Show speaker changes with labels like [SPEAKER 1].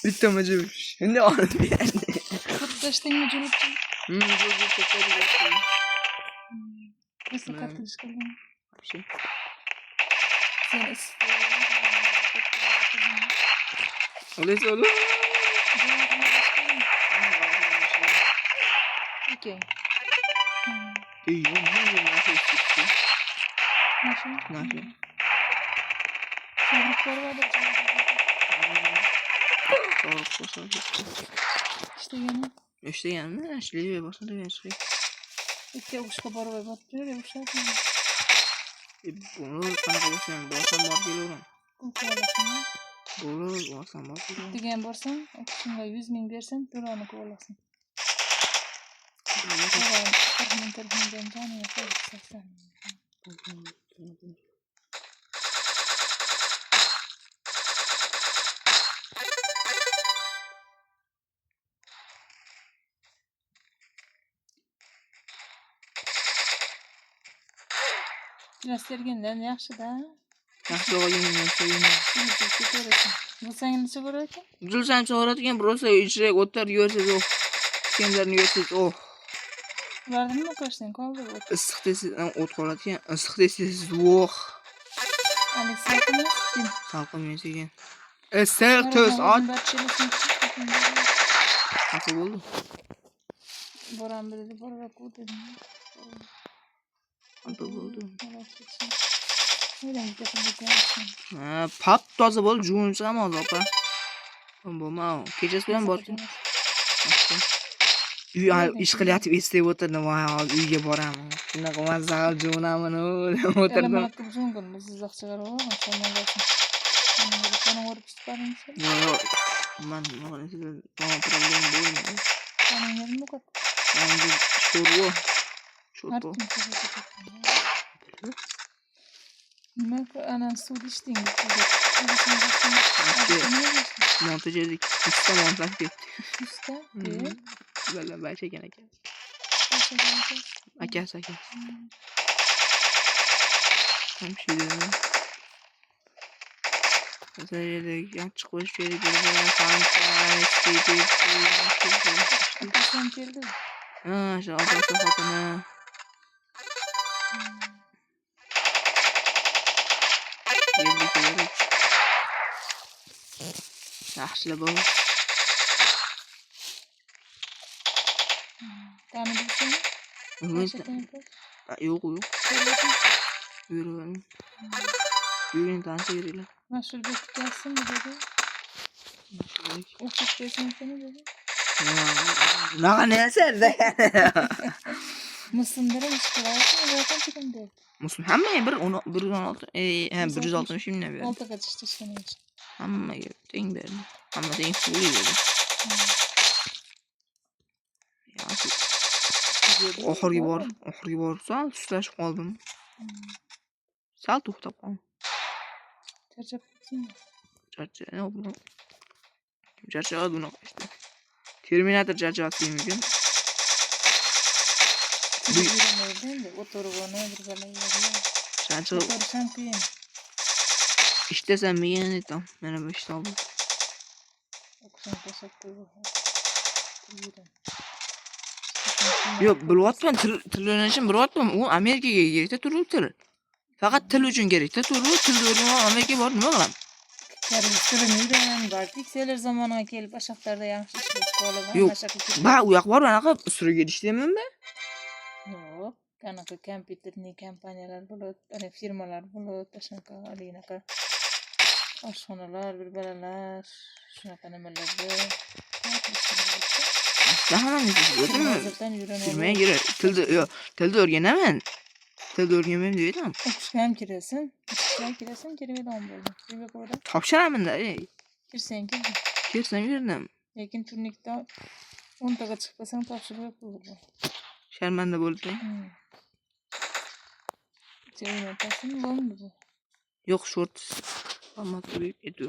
[SPEAKER 1] Bitti amacım. Ne var bir yerde?
[SPEAKER 2] Kurtlaştın mı çocuk? Nasıl
[SPEAKER 1] Ne?
[SPEAKER 2] katılış kıldın?
[SPEAKER 1] Bir şey.
[SPEAKER 2] Sen istiyorsun.
[SPEAKER 1] Öyleyse oğlum.
[SPEAKER 2] Okey.
[SPEAKER 1] İyi oğlum. Ne nasıl istiyorsun?
[SPEAKER 2] Nasıl?
[SPEAKER 1] Nasıl?
[SPEAKER 2] Çocuklar var da
[SPEAKER 1] Doğru.
[SPEAKER 2] işte yani.
[SPEAKER 1] İşte yani. Şöyle basın da ben şey.
[SPEAKER 2] İki uçka barı ve batıyor ya uçak.
[SPEAKER 1] Bunu kanka basın. Basın var geliyorum.
[SPEAKER 2] Kovalasın.
[SPEAKER 1] Doğru. Basın var geliyorum.
[SPEAKER 2] Digen borsan, okuşunga 100.000 versen, duranı kovalasın. Kovalasın. Tarafından canı yapar. Saksan. Biraz tergenler yaxşı da.
[SPEAKER 1] Yaxshi o'yinni sevdim.
[SPEAKER 2] Yüzükçü görürsün. Bu senin nesi görürsün?
[SPEAKER 1] Zulsan çoğratgan burası içerek otar yiyorsunuz oh. Kendilerini yiyorsunuz oh.
[SPEAKER 2] Vardın mı kaçtın? Kaldı bu.
[SPEAKER 1] Isık desiz ot qo'radigan ısık desiz oh.
[SPEAKER 2] Alex sakın mı?
[SPEAKER 1] Salqin mensigan. Issiq tuz ot. Xafa bo'ldi.
[SPEAKER 2] Boran dedi, boran ku dedi.
[SPEAKER 1] Xafa bo'ldi.
[SPEAKER 2] Neden gidiyorsun?
[SPEAKER 1] Ha, pap toza bo'lib juvuncha ham hozir opa. Bo'lma. Kechasi bilan bordim. Ish qilyapti eslab o'tirdim. Voy, hozir uyga boraman. Shunaqa mazza qilib juvunaman deb o'tirdim.
[SPEAKER 2] Malakka buzungun, siz zaqchigar o, maşallah gelsin. Bana vurup çıkarın sen.
[SPEAKER 1] Yo'q. Man nima problem bo'lmaydi.
[SPEAKER 2] Bana yerim bu kadar.
[SPEAKER 1] Endi sho'rva. Sho'rva.
[SPEAKER 2] Nima anan suv ichding?
[SPEAKER 1] Montajlik. Usta montaj ketdi.
[SPEAKER 2] Usta?
[SPEAKER 1] Valla barcha ekan aka. Akasi. Hemşire. Mesela yanlış koş şöyle bir
[SPEAKER 2] Sen geldi.
[SPEAKER 1] Ha, şu abası hatına. Geldik. Yaxşıla bu.
[SPEAKER 2] Tanıdıksın mı?
[SPEAKER 1] Yok. Yürüyelim. Yürüyün dansa yürüyelim.
[SPEAKER 2] Nasıl bir gelsin mi dedi? Uçuş gelsin seni dedi.
[SPEAKER 1] Ne serde?
[SPEAKER 2] Müslümlere müslümanlar zaten çıkındı.
[SPEAKER 1] Müslüm hamma 116 160 şimdi verdi.
[SPEAKER 2] Altı kaçıştı senin için.
[SPEAKER 1] Hamma teng verdi. Hamma teng pul verdi. Oxirgi bor sal tuslashib qoldim. Sal to'xtab qoldim.
[SPEAKER 2] Charchab ketdingmi?
[SPEAKER 1] Charchadi bunaqa işte. Terminator charchatdimi ekan?
[SPEAKER 2] Charchab.
[SPEAKER 1] İştesem mi yeni tam. Mana bu işte oldu. Yo'q, bilyapman, til o'rganishim bilyapman. U Amerikaga kerakda turib til. Faqat til uchun kerakda turib, tilni o'rganib Amerikaga borib nima qilaman?
[SPEAKER 2] Karıştırmıyorum var. Pikseler zamanına gelip aşaklarda yanlış işlep ko'laman.
[SPEAKER 1] Yo'q. Ba, u yoq bor, anaqa suriga ishlamaymanmi?
[SPEAKER 2] Yo'q. Anaqa kompyuterni kompaniyalar bo'ladi, ana firmalar bo'ladi, shunaqa alinaqa oshxonalar, bir balalar, shunaqa nimalarda.
[SPEAKER 1] Firmaya girer. Tilni o'rganaman. Tilni o'rganmayman deb edim.
[SPEAKER 2] O'qishga ham kirasan. O'qishga kirasan, kirmaydigan bo'ldim. Nega ko'rdim?
[SPEAKER 1] Topshiraman-da, ey.
[SPEAKER 2] Kirsang kirding.
[SPEAKER 1] Kirsam yurdim.
[SPEAKER 2] Lekin turnikda 10 taga chiqmasang topshirib qo'ydim.
[SPEAKER 1] Sharmanda bo'ldim.
[SPEAKER 2] Sen o'rnatasan, bo'ldi bu.
[SPEAKER 1] Yo'q, short. Format qo'yib etu.